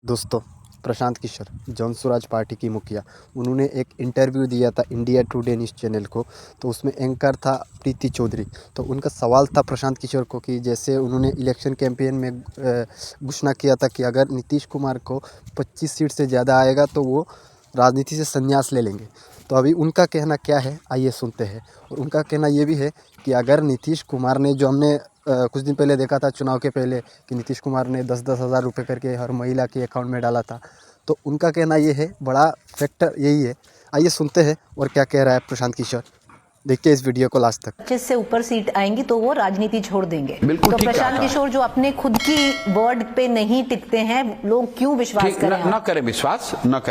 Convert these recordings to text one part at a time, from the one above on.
दोस्तों, प्रशांत किशोर जन स्वराज पार्टी की मुखिया, उन्होंने एक इंटरव्यू दिया था इंडिया टुडे न्यूज़ चैनल को। तो उसमें एंकर था प्रीति चौधरी। तो उनका सवाल था प्रशांत किशोर को कि जैसे उन्होंने इलेक्शन कैंपेन में घोषणा किया था कि अगर नीतीश कुमार को 25 सीट से ज़्यादा आएगा तो वो राजनीति से संन्यास ले लेंगे। तो अभी उनका कहना क्या है, आइए सुनते हैं। और उनका कहना ये भी है कि अगर नीतीश कुमार ने, जो हमने कुछ दिन पहले देखा था चुनाव के पहले, कि नीतीश कुमार ने 10-10 हज़ार रुपये करके हर महिला के अकाउंट में डाला था, तो उनका कहना ये है, बड़ा फैक्टर यही है। आइए सुनते हैं और क्या कह रहा है प्रशांत किशोर। देखिए इस वीडियो को लास्ट तक। 25 से ऊपर सीट आएंगी तो वो राजनीति छोड़ देंगे। बिल्कुल तो ठीक प्रशांत किशोर जो अपने खुद की वर्ड पे नहीं टिकते हैं, लोग क्यों विश्वास करें? न करें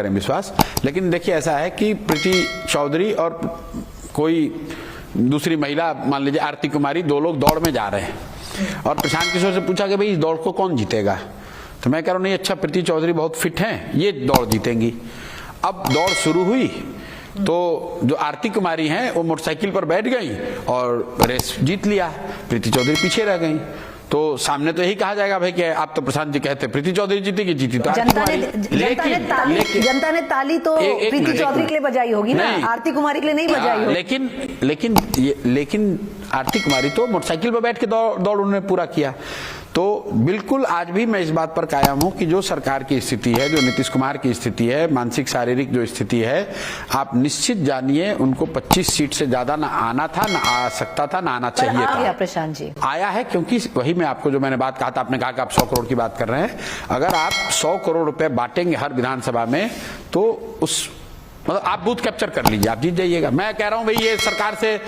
विश्वास। लेकिन देखिए ऐसा है कि प्रीति चौधरी और कोई दूसरी महिला, मान लीजिए आरती कुमारी, दो लोग दौड़ में जा रहे हैं और प्रशांत किशोर से पूछा कि भाई इस दौड़ को कौन जीतेगा, तो मैं कह रहा हूँ नहीं, अच्छा प्रीति चौधरी बहुत फिट हैं, ये दौड़ जीतेंगी। अब दौड़ शुरू हुई तो जो आरती कुमारी हैं वो मोटरसाइकिल पर बैठ गई और रेस जीत लिया, प्रीति चौधरी पीछे रह गई। तो सामने तो यही कहा जाएगा भाई कि आप तो प्रशांत जी कहते प्रीति चौधरी जीतेगी, जीती तो जनता ने ताली तो प्रीति चौधरी के लिए बजाई होगी ना, आरती कुमारी के लिए नहीं बजाई होगी। लेकिन आरती कुमारी तो मोटरसाइकिल पर बैठ के दौड़ उन्होंने पूरा किया। तो बिल्कुल आज भी मैं इस बात पर कायम हूं कि जो सरकार की स्थिति है, जो नीतीश कुमार की स्थिति है, मानसिक शारीरिक जो स्थिति है, आप निश्चित जानिए उनको 25 सीट से ज्यादा ना आना था, ना आ सकता था, ना आना चाहिए था। प्रशांत जी आया है, क्योंकि वही मैं आपको जो मैंने बात कहा था, आपने कहा कि आप 100 करोड़ की बात कर रहे हैं। अगर आप 100 करोड़ रुपए बांटेंगे हर विधानसभा में तो उस मतलब आप बूथ कैप्चर कर लीजिए, आप जीत जाइएगा। मैं कह रहा हूं भाई ये सरकार से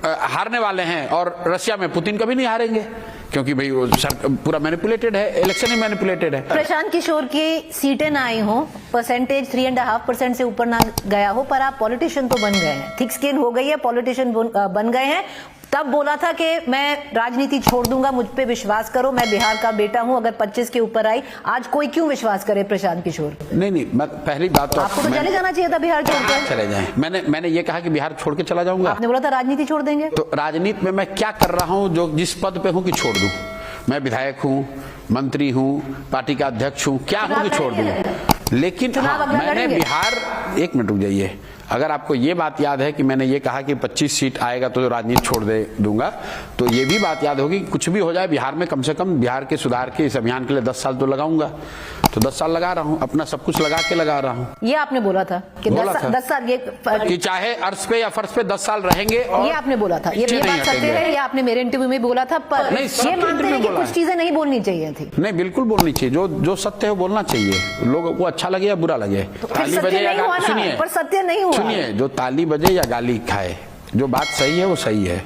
हारने वाले हैं और रशिया में पुतिन कभी नहीं हारेंगे, क्योंकि भाई वो पूरा मैनिपुलेटेड है, इलेक्शन ही मैनिपुलेटेड है। प्रशांत किशोर की सीटें ना आई हो, परसेंटेज 3.5% से ऊपर ना गया हो, पर आप पॉलिटिशियन तो बन गए हैं, थिक स्किन हो गई है, पॉलिटिशियन बन गए हैं। तब बोला था कि मैं राजनीति छोड़ दूंगा, मुझ पे विश्वास करो, मैं बिहार का बेटा हूं, अगर 25 के ऊपर आई। आज कोई क्यों विश्वास करे प्रशांत किशोर? नहीं, मैं पहली बात तो आपको तो चले जाना चाहिए था बिहार छोड़कर। चले जाएं। मैंने ये कहा कि बिहार छोड़ के चला जाऊंगा। आपने बोला था राजनीति छोड़ देंगे। तो राजनीति में मैं क्या कर रहा हूं, जो जिस पद पे हूं कि छोड़ दूं? मैं विधायक हूं, मंत्री हूं, पार्टी का अध्यक्ष हूं, क्या हूं कि छोड़ दूं? लेकिन मैंने बिहार, एक मिनट रुक जाइए, अगर आपको ये बात याद है कि मैंने ये कहा कि 25 सीट आएगा तो राजनीति छोड़ दूंगा, तो ये भी बात याद होगी कि कुछ भी हो जाए बिहार में, कम से कम बिहार के सुधार के इस अभियान के लिए 10 साल तो लगाऊंगा। तो 10 साल लगा रहा हूं, अपना सब कुछ लगा के लगा रहा हूं। ये आपने बोला था कि 10 साल ये कि चाहे अर्श पे या फर्श पे 10 साल रहेंगे। और ये आपने बोला था, ये बात सत्य है, ये आपने मेरे इंटरव्यू में बोला था। पर ये मानते हैं कि कुछ चीजें नहीं बोलनी चाहिए थी। नहीं, बिल्कुल बोलनी चाहिए, जो सत्य है वो बोलना चाहिए, लोगों को अच्छा लगे या बुरा लगे। ताली बजे या गाली, सुनिए, पर सत्य नहीं हुआ। सुनिए, जो ताली बजे या गाली खाए, जो बात सही है वो सही है।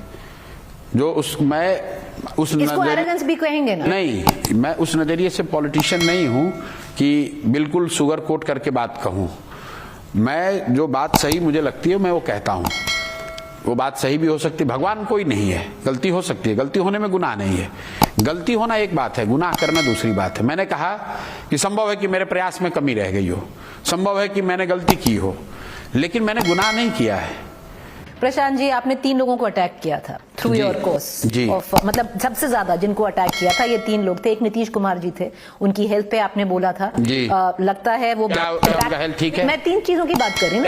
जो इसको एरोगेंस भी कहेंगे ना? नहीं, मैं उस नजरिए से पॉलिटिशियन नहीं हूं कि बिल्कुल शुगर कोट करके बात कहूं। मैं जो बात सही मुझे लगती है मैं वो कहता हूं। वो बात सही भी हो सकती है, भगवान कोई नहीं है, गलती हो सकती है, गलती होने में गुनाह नहीं है। गलती होना एक बात है, गुनाह करना दूसरी बात है। मैंने कहा कि संभव है कि मेरे प्रयास में कमी रह गई हो, संभव है कि मैंने गलती की हो, लेकिन मैंने गुनाह नहीं किया है। प्रशांत जी, आपने 3 लोगों को अटैक किया था थ्रू योर कोर्स ऑफ, मतलब सबसे ज्यादा जिनको अटैक किया था ये 3 लोग थे। एक नीतीश कुमार जी थे, उनकी हेल्थ पे आपने बोला था लगता है वो हेल्थ ठीक है। मैं 3 चीजों की बात कर रही हूँ,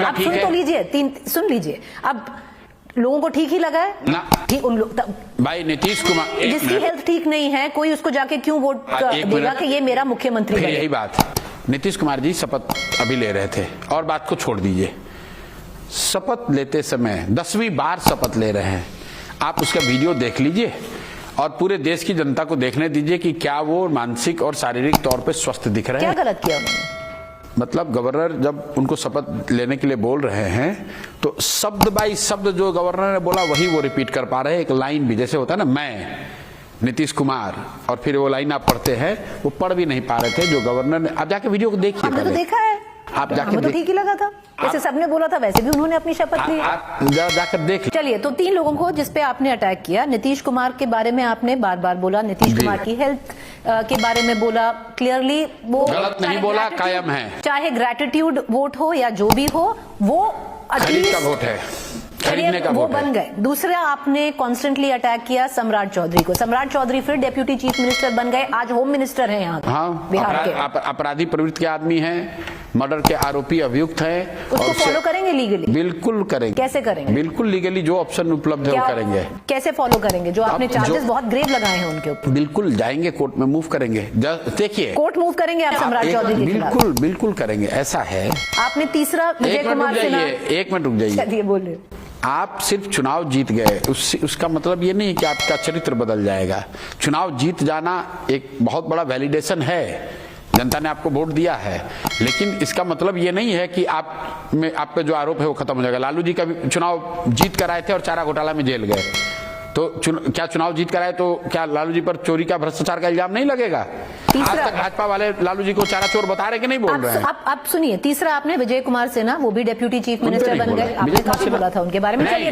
आप सुन तो लीजिए, सुन लीजिए। अब लोगों को ठीक ही लगा है ना कि उन लोग, भाई नीतीश कुमार जिसकी हेल्थ ठीक नहीं है, कोई उसको जाके क्यों वोट देगा कि ये मेरा मुख्यमंत्री बने? यही बात, नीतीश कुमार जी शपथ अभी ले रहे थे, और बात को छोड़ दीजिए। शपथ लेते समय 10वीं बार शपथ ले रहे हैं, आप उसका वीडियो देख लीजिए और पूरे देश की जनता को देखने दीजिए कि क्या वो मानसिक और शारीरिक तौर पे स्वस्थ दिख रहे हैं। क्या गलत किया उन्होंने? मतलब गवर्नर जब उनको शपथ लेने के लिए बोल रहे हैं तो शब्द बाई शब्द जो गवर्नर ने बोला वही वो रिपीट कर पा रहे हैं। एक लाइन भी जैसे होता है ना, मैं नीतीश कुमार, और फिर वो लाइन आप पढ़ते हैं, वो पढ़ भी नहीं पा रहे थे जो गवर्नर ने। आप जाके वीडियो को देखिए, आपने तो देखा है, आप जाकर तो ठीक ही लगा था, जैसे सबने बोला था वैसे भी उन्होंने अपनी शपथ ली। आप जाकर देख। चलिए, तो 3 लोगों को जिसपे आपने अटैक किया, नीतीश कुमार के बारे में आपने बार बार बोला, नीतीश कुमार की हेल्थ के बारे में बोला, क्लियरली वो गलत नहीं बोला, कायम है। चाहे ग्रेटिट्यूड वोट हो या जो भी हो, वो खरीद का वोट है, खरीदने का वो वोट है। बन गए। दूसरा, आपने कॉन्स्टेंटली अटैक किया सम्राट चौधरी को। सम्राट चौधरी फिर डेप्यूटी चीफ मिनिस्टर बन गए, आज होम मिनिस्टर हैं यहाँ हाँ, बिहार के। अपराधी प्रवृत्ति के आदमी हैं, मर्डर के आरोपी अभियुक्त हैं। उसको और फॉलो करेंगे लीगली? बिल्कुल करेंगे। कैसे करेंगे? बिल्कुल लीगली, जो ऑप्शन उपलब्ध है वो करेंगे। कैसे फॉलो करेंगे? जो आपने अब चार्जेस बहुत ग्रेव लगाए हैं उनके ऊपर। बिल्कुल जाएंगे कोर्ट में, मूव करेंगे। देखिए, कोर्ट मूव करेंगे आप सम्राट चौधरी के खिलाफ? बिल्कुल बिल्कुल करेंगे, ऐसा है। आपने तीसरा विजय कुमार सिन्हा, एक मिनट रुक जाइए। चलिए बोलिए। आप सिर्फ चुनाव जीत गए उसका मतलब ये नहीं कि आपका चरित्र बदल जाएगा। चुनाव जीत जाना एक बहुत बड़ा वैलिडेशन है, जनता ने आपको वोट दिया है, लेकिन इसका मतलब ये नहीं है कि आप में आपका जो आरोप है वो खत्म हो जाएगा। लालू जी का भी चुनाव जीत कर आए थे और चारा घोटाला में जेल गए, तो क्या चुनाव जीत कर आए तो क्या लालू जी पर चोरी का, भ्रष्टाचार का इल्जाम नहीं लगेगा? आज तक भाजपा वाले लालू जी को चारा चोर बता रहे कि नहीं बोल रहे हैं? आप सुनिए, तीसरा आपने विजय कुमार सिन्हा, वो भी डेप्यूटी चीफ मिनिस्टर बन गए, आपने काफी बोला था उनके बारे में। चलिए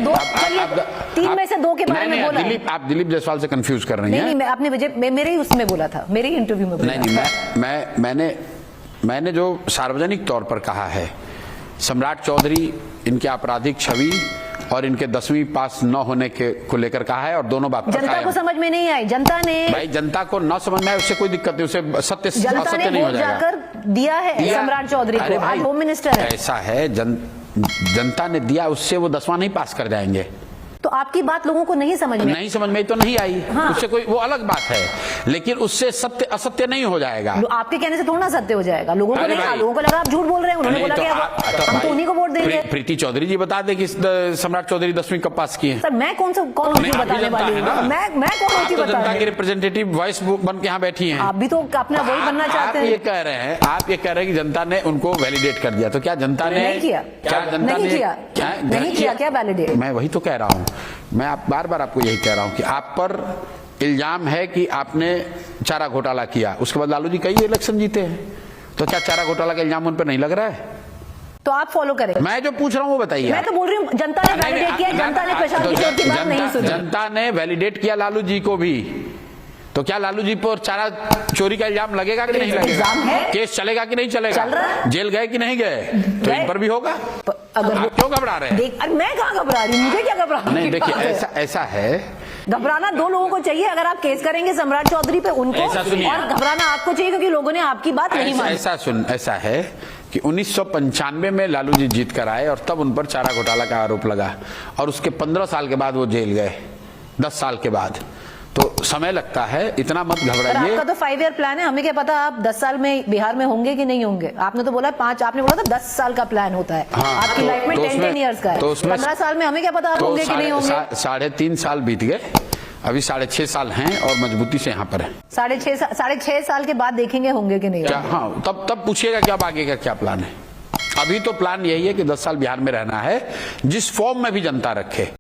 तीन में से दो के बारे में बोला। आप दिलीप जायसवाल से कंफ्यूज कर रही हैं। नहीं, आपने विजय, मेरे ही उसमें बोला था, मेरे ही इंटरव्यू में बोला। नहीं, मैंने जो सार्वजनिक तौर पर कहा है, सम्राट चौधरी, इनके आपराधिक छवि और इनके 10वीं पास न होने को लेकर कहा है, और दोनों बात जनता को समझ में नहीं आई। जनता ने, भाई जनता को न समझ में आए उससे कोई दिक्कत नहीं, उससे सत्य असत्य नहीं हो जाएगा। जाकर दिया है सम्राट चौधरी को, आज होम मिनिस्टर है। ऐसा है, जनता ने दिया, उससे वो 10वां नहीं पास कर जाएंगे। तो आपकी बात लोगों को नहीं समझ में तो नहीं आई। हाँ। उससे कोई, वो अलग बात है, लेकिन उससे सत्य असत्य नहीं हो जाएगा। आपके कहने से थोड़ा सत्य हो जाएगा। लोगों को नहीं, लोगों को लगा आप झूठ बोल रहे हैं, उन्होंने बोला कि हम तो उन्हीं को वोट देंगे। प्रीति चौधरी जी बता दे कि सम्राट चौधरी 10वीं कब पास किए। सर मैं कौन होती बताने वाली हूँ? मैं कौन होती बताने? जनता की रिप्रेजेंटेटिव वॉइस बन के यहाँ बैठी हैं। आप भी तो अपना वही बनना चाहते हैं। आप ये कह रहे हैं कि जनता ने उनको वैलिडेट कर दिया, तो क्या जनता ने नहीं किया? क्या जनता ने नहीं किया क्या वैलिडेट? मैं वही तो कह रहा हूँ, मैं बार बार आपको यही कह रहा हूं कि आप पर इल्जाम है कि आपने चारा घोटाला किया, उसके बाद लालू जी कई इलेक्शन जीते हैं, तो क्या चारा घोटाला का इल्जाम उन पर नहीं लग रहा है? तो आप फॉलो करें। मैं जो पूछ रहा हूँ वो बताइए। मैं तो बोल रही हूँ जनता ने वैलिडेट किया, जनता ने प्रशांत किशोर की बात नहीं सुनी। जनता ने वैलिडेट किया लालू जी को भी, तो क्या लालू जी पर चारा चोरी का इल्जाम लगेगा कि नहीं लगेगा? केस चलेगा कि नहीं चलेगा? जेल गए कि नहीं गए? तो इन पर भी होगा। अगर आप क्यों घबरा रहे हैं? मैं कहाँ घबरा रही हूँ, मुझे क्या घबरा? नहीं देखिए, ऐसा है, घबराना दो लोगों को चाहिए। अगर आप केस करेंगे सम्राट चौधरी पे, उनको, और घबराना आपको चाहिए क्योंकि लोगों ने आपकी बात नहीं मानी। ऐसा है कि 1995 में लालू जी जीत कर आए और तब उन पर चारा घोटाला का आरोप लगा, और उसके 15 साल के बाद वो जेल गए, 10 साल के बाद। तो समय लगता है, इतना मत घबराइए। आपका तो 5 ईयर प्लान है, हमें क्या पता आप 10 साल में बिहार में होंगे कि नहीं होंगे। आपने तो बोला 5, आपने बोला था 10 साल का प्लान होता है। हाँ, आपकी लाइफ में 10 ईयर्स का है, 15 साल में हमें क्या पता आप होंगे कि नहीं होंगे। 3.5 साल बीत गए, अभी 6.5 साल हैं और मजबूती से यहाँ पर है। 6.5 साल के बाद देखेंगे होंगे कि नहीं। हाँ, तब पूछिएगा कि अब आगे का क्या प्लान है। अभी तो प्लान यही है कि 10 साल बिहार में रहना है, जिस फॉर्म में भी जनता रखे।